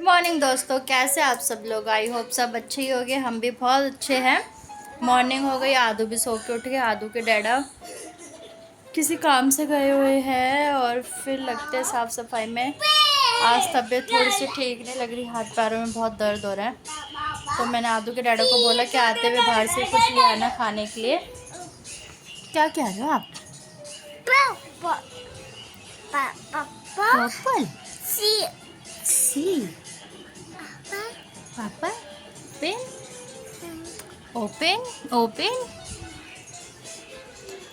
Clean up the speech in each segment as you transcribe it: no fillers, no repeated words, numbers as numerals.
Morning दोस्तों, कैसे आप सब लोग। आई होप सब अच्छे ही होंगे। हम भी बहुत अच्छे हैं। मॉर्निंग हो गई, आदू भी सो के उठ गए। आदू के डैडा किसी काम से गए हुए हैं और फिर लगते हैं साफ़ सफाई में। आज तबीयत थोड़ी सी ठीक नहीं लग रही, हाथ पैरों में बहुत दर्द हो रहा है। तो मैंने आदू के डैडा को बोला कि आते हुए बाहर से कुछ ले आना खाने के लिए। क्या कह रहे हो आप? पर्पल सी पापा पेन ओपन ओपन।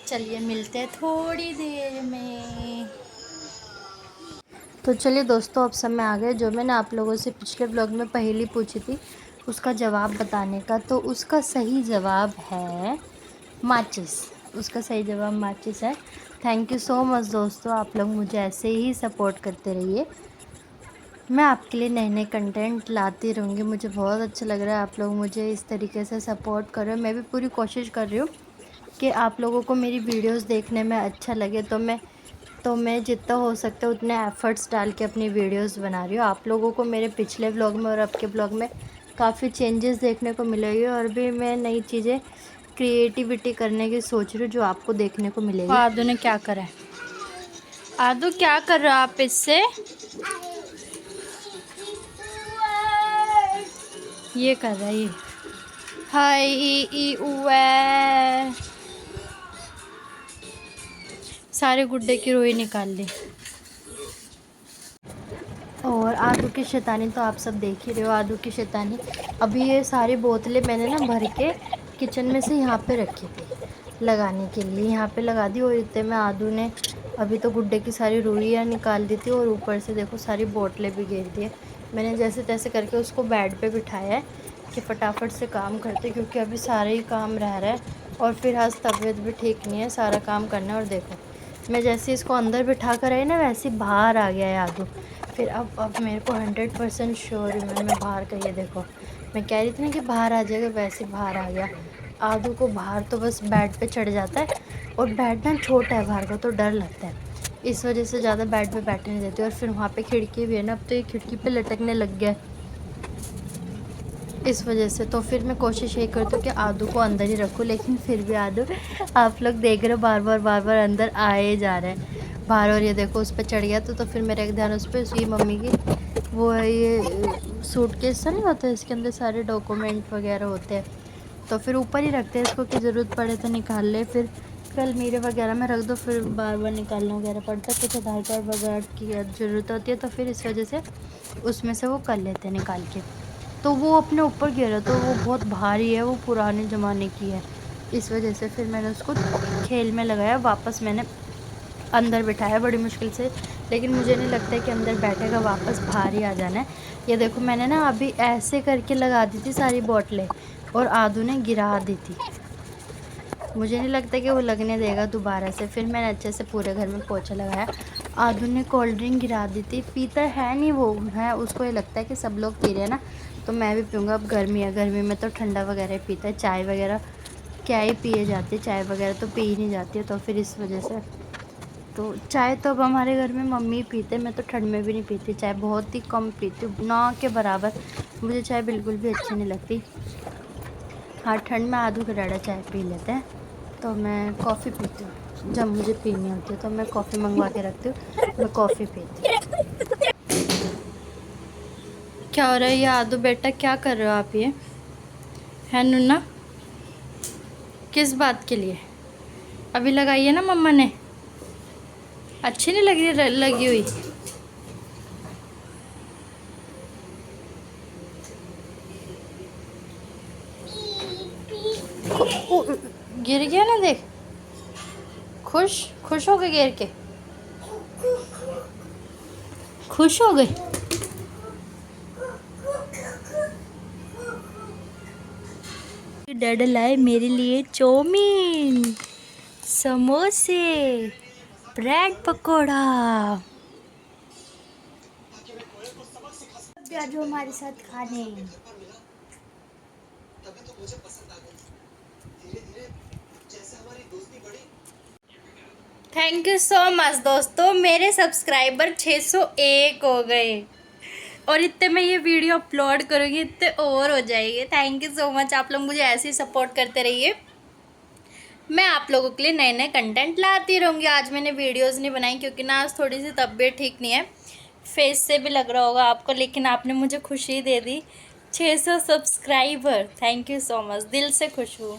चलिए मिलते हैं थोड़ी देर में। तो चलिए दोस्तों, अब समय आ गया जो मैंने आप लोगों से पिछले ब्लॉग में पहेली पूछी थी उसका जवाब बताने का। तो उसका सही जवाब है माचिस। उसका सही जवाब माचिस है। थैंक यू सो मच दोस्तों, आप लोग मुझे ऐसे ही सपोर्ट करते रहिए। मैं आपके लिए नए नए कंटेंट लाती रहूँगी। मुझे बहुत अच्छा लग रहा है आप लोग मुझे इस तरीके से सपोर्ट कर रहे हो। मैं भी पूरी कोशिश कर रही हूँ कि आप लोगों को मेरी वीडियोस देखने में अच्छा लगे। तो मैं जितना हो सकता है उतने एफ़र्ट्स डाल के अपनी वीडियोस बना रही हूँ। आप लोगों को मेरे पिछले ब्लॉग में और अब के ब्लॉग में काफ़ी चेंजेस देखने को मिलेगी और भी मैं नई चीज़ें क्रिएटिविटी करने की सोच रही हूँ जो आपको देखने को मिलेगी। आदू ने क्या करा है? आदू क्या कर रहे हो आप इससे? ये कर रहा है ये। हाय ई ई उ ए। सारे गुड्डे की रोई निकाल ली। और आदू की शैतानी तो आप सब देख ही रहे हो। आदू की शैतानी। अभी ये सारी बोतलें मैंने ना भर के किचन में से यहाँ पे रखी थी लगाने के लिए। यहाँ पे लगा दी और इतने में आदू ने अभी तो गुड्डे की सारी रुइयाँ निकाल दी थी और ऊपर से देखो सारी बोतलें भी गिर दी है। मैंने जैसे तैसे करके उसको बेड पे बिठाया है कि फटाफट से काम करते, क्योंकि अभी सारे ही काम रह रहा है और फिर आज तबीयत भी ठीक नहीं है, सारा काम करना है। और देखो मैं जैसे इसको अंदर बिठा कर आई ना वैसे बाहर आ गया है आदू। फिर अब मेरे को 100% श्योर हूँ मैं बाहर का। ये देखो मैं कह रही थी ना कि बाहर आ जाएगा, वैसे बाहर आ गया। आदू को बाहर तो बस बेड पे चढ़ जाता है और बेड ना छोटा है बाहर का तो डर लगता है, इस वजह से ज़्यादा बेड पे बैठने नहीं देती। और फिर वहाँ पे खिड़की भी है ना, अब तो ये खिड़की पे लटकने लग गया है इस वजह से। तो फिर मैं कोशिश यही करती हूँ कि आदू को अंदर ही रखूँ, लेकिन फिर भी आदू आप लोग देख रहे हो बार बार अंदर आए जा रहे हैं बाहर। और ये देखो उस पर चढ़ गया तो फिर मेरा एक ध्यान उस पर, उसकी मम्मी की वो है ये सूटकेस सा नहीं होता है, इसके अंदर सारे डॉक्यूमेंट वगैरह होते हैं। तो फिर ऊपर ही रखते हैं इसको कि ज़रूरत पड़े तो निकाल ले। फिर कल मेरे वगैरह में रख दो, फिर बार बार निकालना वगैरह पड़ता है। कुछ आधार कार्ड वगैरह की ज़रूरत होती है तो फिर इस वजह से उसमें से वो कर लेते हैं निकाल के। तो वो अपने ऊपर गिरा तो वो बहुत भारी है, वो पुराने ज़माने की है, इस वजह से फिर मैंने उसको खेल में लगाया। वापस मैंने अंदर बिठाया बड़ी मुश्किल से, लेकिन मुझे नहीं लगता कि अंदर बैठेगा, वापस बाहर ही आ जाना है। ये देखो मैंने ना अभी ऐसे करके लगा दी थी सारी बोतलें और आदू ने गिरा दी थी। मुझे नहीं लगता कि वो लगने देगा दोबारा से। फिर मैंने अच्छे से पूरे घर में पोछा लगाया। आदू ने कोल्ड ड्रिंक गिरा दी थी, पीता है नहीं वो है, उसको ये लगता है कि सब लोग पी रहे हैं ना तो मैं भी पीऊँगा। अब गर्मी है, गर्मी में तो ठंडा वगैरह पीता है, चाय वगैरह क्या ही पिए जाती है, चाय वगैरह तो पी ही नहीं जाती है। तो फिर इस वजह से तो चाय तो अब हमारे घर में मम्मी पीते, मैं तो ठंड में भी नहीं पीती चाय, बहुत ही कम पीती हूँ, ना के बराबर। मुझे चाय बिल्कुल भी अच्छी नहीं लगती। हाँ ठंड में आदू का डैडा चाय पी लेते हैं, तो मैं कॉफ़ी पीती हूँ। जब मुझे पीनी होती है तो मैं कॉफ़ी मंगवा के रखती हूँ, मैं कॉफ़ी पीती हूँ। क्या हो रहा है ये आदू बेटा, क्या कर रहे हो आप? ये है नुन्ना, किस बात के लिए? अभी लगाई है ना मम्मा ने, अच्छी नहीं लग रही लगी हुई? गिर गया ना, देख खुश खुश हो गए गिर के, खुश हो गए। डैडा लाए मेरे लिए चाउमीन, समोसे, ब्रेड पकौड़ा। जो हमारे साथ खाने। थैंक यू सो मच दोस्तों, मेरे सब्सक्राइबर 601 हो गए। और इतने में ये वीडियो अपलोड करूँगी इतने और हो जाएंगे। थैंक यू सो मच, आप लोग मुझे ऐसे ही सपोर्ट करते रहिए। मैं आप लोगों के लिए नए नए कंटेंट लाती रहूँगी। आज मैंने वीडियोस नहीं बनाई क्योंकि ना आज थोड़ी सी तबीयत ठीक नहीं है, फेस से भी लग रहा होगा आपको, लेकिन आपने मुझे खुशी दे दी 600 subscriber. Thank you so much, दिल से खुश हूँ।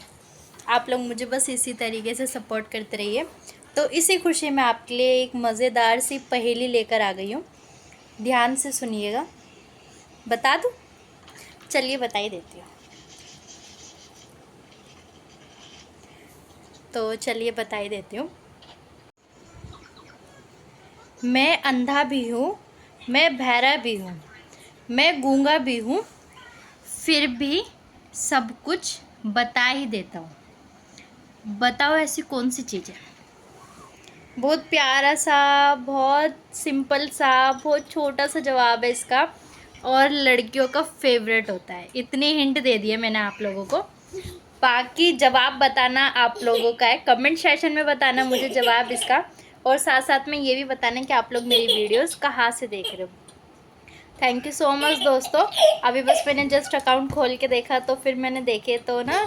आप लोग मुझे बस इसी तरीके से सपोर्ट करते रहिए। तो इसी खुशी में आपके लिए एक मज़ेदार सी पहेली लेकर आ गई हूँ, ध्यान से सुनिएगा। बता दूँ? चलिए बता ही देती हूँ। तो चलिए बता ही देती हूँ। मैं अंधा भी हूँ, मैं बहरा भी हूँ, मैं गूंगा भी हूँ, फिर भी सब कुछ बता ही देता हूँ। बताओ ऐसी कौन सी चीज़ है? बहुत प्यारा सा, बहुत सिंपल सा, बहुत छोटा सा जवाब है इसका, और लड़कियों का फेवरेट होता है। इतनी हिंट दे दिए मैंने आप लोगों को। बाकी जवाब बताना आप लोगों का है, कमेंट सेशन में बताना मुझे जवाब इसका, और साथ साथ में ये भी बताना कि आप लोग मेरी वीडियोस कहाँ से देख रहे हो। थैंक यू सो मच दोस्तों। अभी बस मैंने जस्ट अकाउंट खोल के देखा तो फिर मैंने देखे तो ना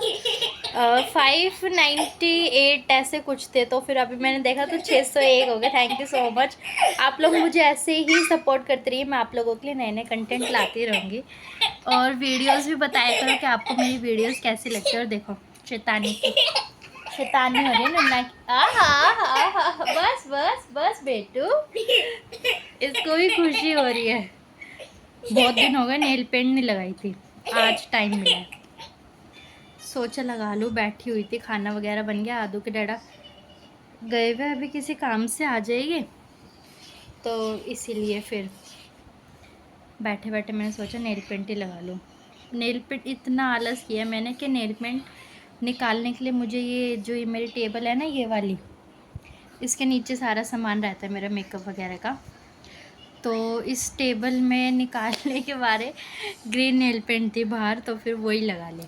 598 ऐसे कुछ थे, तो फिर अभी मैंने देखा तो 601 हो गए। थैंक यू सो मच, आप लोग मुझे ऐसे ही सपोर्ट करते रहिए। मैं आप लोगों के लिए नए नए कंटेंट लाती रहूँगी, और वीडियोस भी बताया करो कि आपको मेरी वीडियोस कैसी लगती है। और देखो शैतानी की शैतानी हो रही है नन्ना की। बस बस बस बेटू, इसको भी खुशी हो रही है। बहुत दिन हो गए नेल पेंट नहीं लगाई थी, आज टाइम मिला है, सोचा लगा लूँ। बैठी हुई थी, खाना वगैरह बन गया, आदू के डैडा गए हुए अभी किसी काम से, आ जाएंगे, तो इसीलिए फिर बैठे बैठे मैंने सोचा नेल पेंट ही लगा लूँ। नेल पेंट इतना आलस किया मैंने कि नेल पेंट निकालने के लिए मुझे ये मेरी टेबल है ना, ये वाली, इसके नीचे सारा सामान रहता है मेरा मेकअप वगैरह का, तो इस टेबल में निकालने के बारे ग्रीन नेल पेंट थी बाहर, तो फिर वही लगा ले,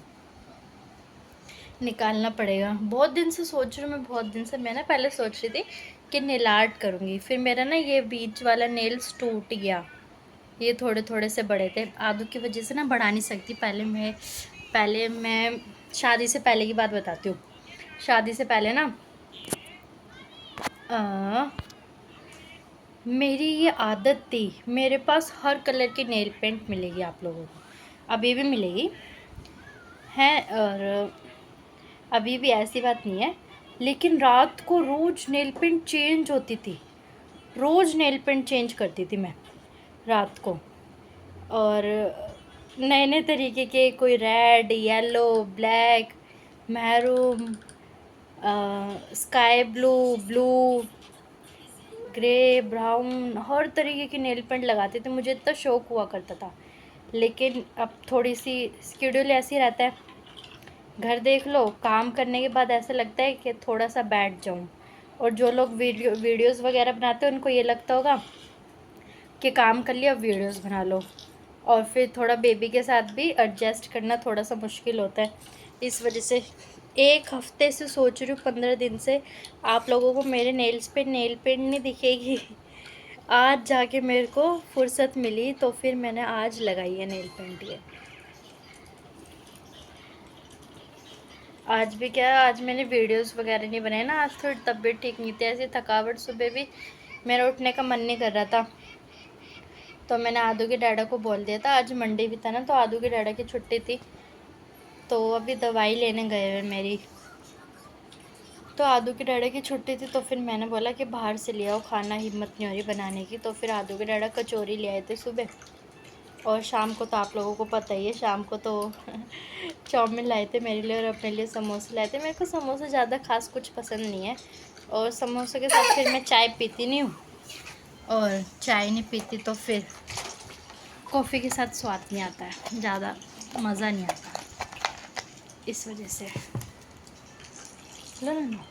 निकालना पड़ेगा। बहुत दिन से सोच रही हूँ मैं, बहुत दिन से मैं ना पहले सोच रही थी कि नेल आर्ट करूँगी, फिर मेरा ना ये बीच वाला नेल्स टूट गया, ये थोड़े थोड़े से बड़े थे, आदू की वजह से ना बढ़ा नहीं सकती। पहले मैं शादी से पहले की बात बताती हूँ। शादी से पहले ना मेरी ये आदत थी, मेरे पास हर कलर की नेल पेंट मिलेगी आप लोगों को, अभी भी मिलेगी है, और अभी भी ऐसी बात नहीं है, लेकिन रात को रोज़ नेल पेंट चेंज होती थी, रोज़ नेल पेंट चेंज करती थी मैं रात को, और नए नए तरीके के, कोई red, yellow, black, maroon, sky blue, blue, grey, brown, हर तरीके की नेल पेंट लगाते थे। मुझे इतना शौक हुआ करता था, लेकिन अब थोड़ी सी स्केड्यूल ऐसी रहता है, घर देख लो, काम करने के बाद ऐसा लगता है कि थोड़ा सा बैठ जाऊं, और जो लोग वीडियोस वगैरह बनाते हैं उनको ये लगता होगा कि काम कर लिया, वीडियोस बना लो, और फिर थोड़ा बेबी के साथ भी एडजस्ट करना थोड़ा सा मुश्किल होता है। इस वजह से एक हफ्ते से सोच रही हूँ, 15 दिन से, आप लोगों को मेरे नेल्स पे नेल पेंट नहीं दिखेगी। आज जाके मेरे को फुर्सत मिली तो फिर मैंने आज लगाई है नेल पेंट। ये आज भी क्या, आज मैंने वीडियोस वगैरह नहीं बनाए ना, आज थोड़ी तबीयत ठीक नहीं थी, ऐसी थकावट, सुबह भी मेरा उठने का मन नहीं कर रहा था, तो मैंने आदू के डैडा को बोल दिया था, आज मंडे भी था ना, तो आदू के डैडा की छुट्टी थी, तो अभी दवाई लेने गए हुए मेरी, तो आदू के डैडा की छुट्टी थी, तो फिर मैंने बोला कि बाहर से ले आओ खाना, हिम्मत नहीं हो रही बनाने की, तो फिर आदू के डैडा कचौरी ले आए थे सुबह, और शाम को तो आप लोगों को पता ही है, शाम को तो चाउमीन लाए थे मेरे लिए, और अपने लिए समोसे लाए थे। मेरे को समोसे ज़्यादा खास कुछ पसंद नहीं है, और समोसे के साथ फिर मैं चाय पीती नहीं हूँ, और चाय नहीं पीती तो फिर कॉफ़ी के साथ स्वाद नहीं आता है, ज़्यादा मज़ा नहीं आता, इस वजह से। लो ना,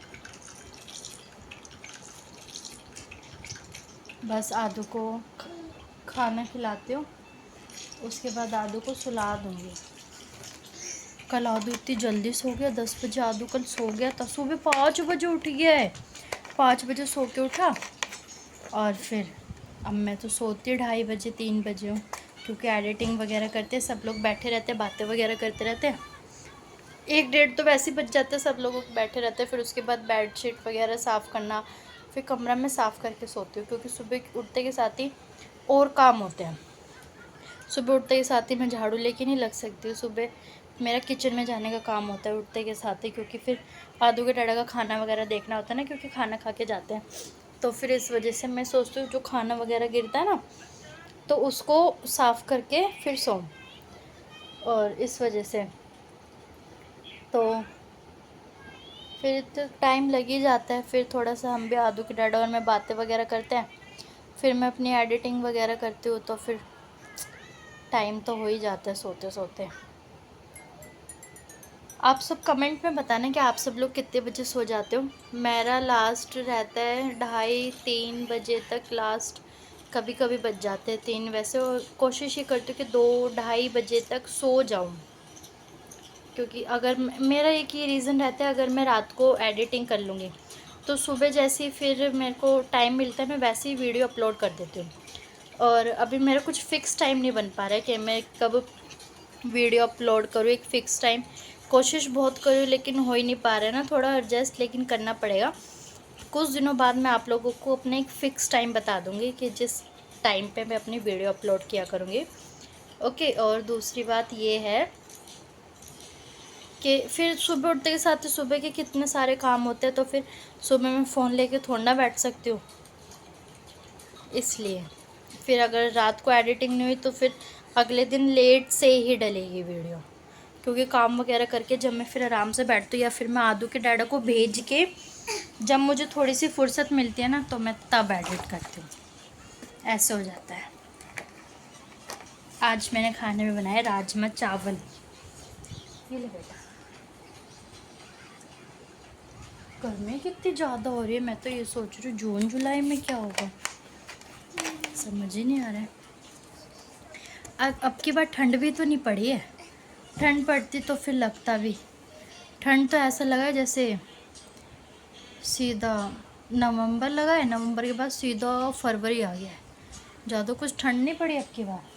बस आदू को खाना खिलाती हूँ, उसके बाद आदू को सुला दूँगी। कल आदू इतनी जल्दी सो गया, 10 बजे आदू कल सो गया था, सुबह 5 बजे उठ गया है, 5 बजे सो के उठा, और फिर अब मैं तो सोती 2:30 बजे 3 बजे हूँ, क्योंकि एडिटिंग वगैरह करते सब लोग बैठे रहते, बातें वगैरह करते रहते। 1 डेढ़ तो वैसे ही बच जाते, सब लोग बैठे रहते। फिर उसके बाद बेडशीट वगैरह साफ़ करना, फिर कमरा में साफ़ करके सोती हूँ, क्योंकि सुबह उठते के साथ ही और काम होते हैं। सुबह उठते के साथ ही मैं झाड़ू लेके नहीं लग सकती हूँ। सुबह मेरा किचन में जाने का काम होता है उठते के साथ ही, क्योंकि फिर आदू के डाड़ा का खाना वगैरह देखना होता है ना, क्योंकि खाना खा के जाते हैं। तो फिर इस वजह से मैं सोचती हूँ जो खाना वगैरह गिरता है ना, तो उसको साफ़ करके फिर सोऊं, और इस वजह से तो फिर तो टाइम लग ही जाता है। फिर थोड़ा सा हम भी आदू के डाड़ा और मैं बातें वगैरह करते हैं, फिर मैं अपनी एडिटिंग वगैरह करती हूँ, तो फिर टाइम तो हो ही जाता है सोते सोते। आप सब कमेंट में बताना कि आप सब लोग कितने बजे सो जाते हो। मेरा लास्ट रहता है 2:30-3 बजे तक लास्ट, कभी कभी बच जाते हैं 3 वैसे, और कोशिश ये करती हूँ कि 2-2:30 बजे तक सो जाऊँ। क्योंकि अगर मेरा एक ही रीज़न रहता है, अगर मैं रात को एडिटिंग कर लूँगी तो सुबह जैसे ही फिर मेरे को टाइम मिलता है मैं वैसे ही वीडियो अपलोड कर देती हूँ। और अभी मेरा कुछ फ़िक्स टाइम नहीं बन पा रहा है कि मैं कब वीडियो अपलोड करूँ, एक फ़िक्स टाइम। कोशिश बहुत करूँ लेकिन हो ही नहीं पा रहा है ना, थोड़ा एडजस्ट लेकिन करना पड़ेगा। कुछ दिनों बाद मैं आप लोगों को अपने एक फ़िक्स टाइम बता दूँगी कि जिस टाइम पे मैं अपनी वीडियो अपलोड किया करूँगी। ओके, और दूसरी बात ये है कि फिर सुबह उठते के साथ ही सुबह के कितने सारे काम होते हैं, तो फिर सुबह मैं फ़ोन लेके थोड़ा ना बैठ सकती हूँ। इसलिए फिर अगर रात को एडिटिंग नहीं हुई तो फिर अगले दिन लेट से ही डलेगी वीडियो, क्योंकि काम वगैरह करके जब मैं फिर आराम से बैठती हूँ, या फिर मैं आदू के डैडा को भेज के जब मुझे थोड़ी सी फुर्सत मिलती है ना, तो मैं तब एडिट करती हूँ। ऐसे हो जाता है। आज मैंने खाने में बनाया राजमा चावल। ये ले बेटा, गर्मी कितनी ज़्यादा हो रही है। मैं तो ये सोच रही हूँ जून जुलाई में क्या होगा, समझ ही नहीं आ रहा है। अब की बार ठंड भी तो नहीं पड़ी है। ठंड पड़ती तो फिर लगता भी, ठंड तो ऐसा लगा है जैसे सीधा नवंबर लगा है, नवंबर के बाद सीधा फरवरी आ गया है। ज़्यादा कुछ ठंड नहीं पड़ी अब की बार।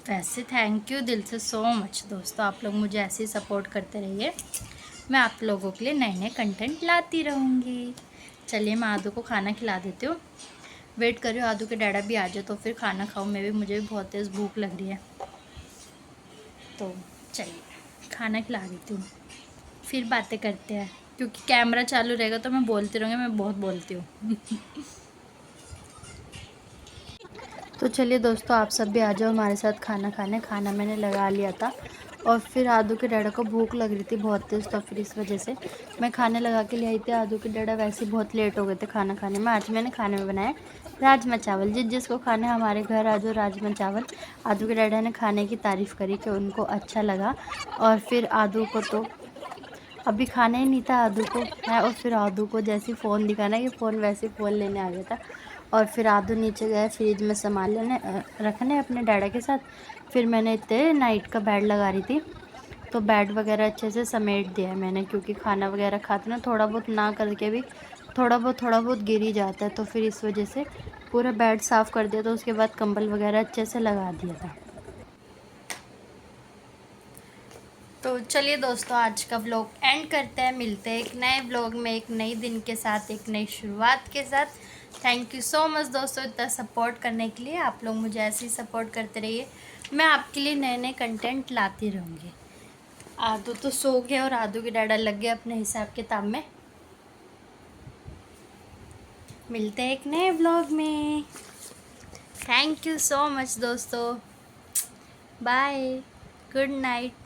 वैसे थैंक यू दिल से सो मच दोस्तों, आप लोग मुझे ऐसे ही सपोर्ट करते रहिए। मैं आप लोगों के लिए नए नए कंटेंट लाती रहूँगी। चलिए मैं आदू को खाना खिला देती हूँ। वेट कर रही हूँ आदू के डैडा भी आ जाए तो फिर खाना खाऊँ मैं भी, मुझे भी बहुत तेज़ भूख लग रही है। तो चलिए खाना खिला देती हूँ, फिर बातें करते हैं, क्योंकि कैमरा चालू रहेगा तो मैं बोलती रहूँगी, मैं बहुत बोलती हूँ। तो चलिए दोस्तों आप सब भी आ जाओ हमारे साथ खाना खाने। खाना मैंने लगा लिया था, और फिर आदू के डैडा को भूख लग रही थी बहुत तेज़, तो फिर इस वजह से मैं खाने लगा के ले आई थी। आदू के डैडा वैसे ही बहुत लेट हो गए थे खाना खाने में। आज मैंने खाने में बनाया राजमा चावल। जिसको खाना है हमारे घर आ जाओ राजमा चावल। आदू के डैडा ने खाने की तारीफ़ करी कि उनको अच्छा लगा, और फिर आदू को तो अभी खाना ही नहीं था आदू को है, और फिर आदू को जैसे फ़ोन दिखाना कि फ़ोन, वैसे फ़ोन लेने आ गया था। और फिर आदू नीचे गया फ्रिज में सामान लेने रखने अपने डैडा के साथ। फिर मैंने इतने नाइट का बेड लगा रही थी, तो बेड वगैरह अच्छे से समेट दिया है मैंने, क्योंकि खाना वगैरह खाते ना थोड़ा बहुत ना करके भी थोड़ा बहुत गिर ही जाता है। तो फिर इस वजह से पूरा बेड साफ़ कर दिया, तो उसके बाद कंबल वगैरह अच्छे से लगा दिया था। तो चलिए दोस्तों आज का व्लॉग एंड करते हैं। मिलते हैं एक नए व्लॉग में, एक नई दिन के साथ, एक नई शुरुआत के साथ। थैंक यू सो मच दोस्तों इतना सपोर्ट करने के लिए। आप लोग मुझे ऐसे ही सपोर्ट करते रहिए, मैं आपके लिए नए नए कंटेंट लाती रहूँगी। आदू तो सो गया और आदू के डैडा लग गए अपने हिसाब किताब में। मिलते हैं एक नए व्लॉग में। थैंक यू सो मच दोस्तों, बाय, गुड नाइट।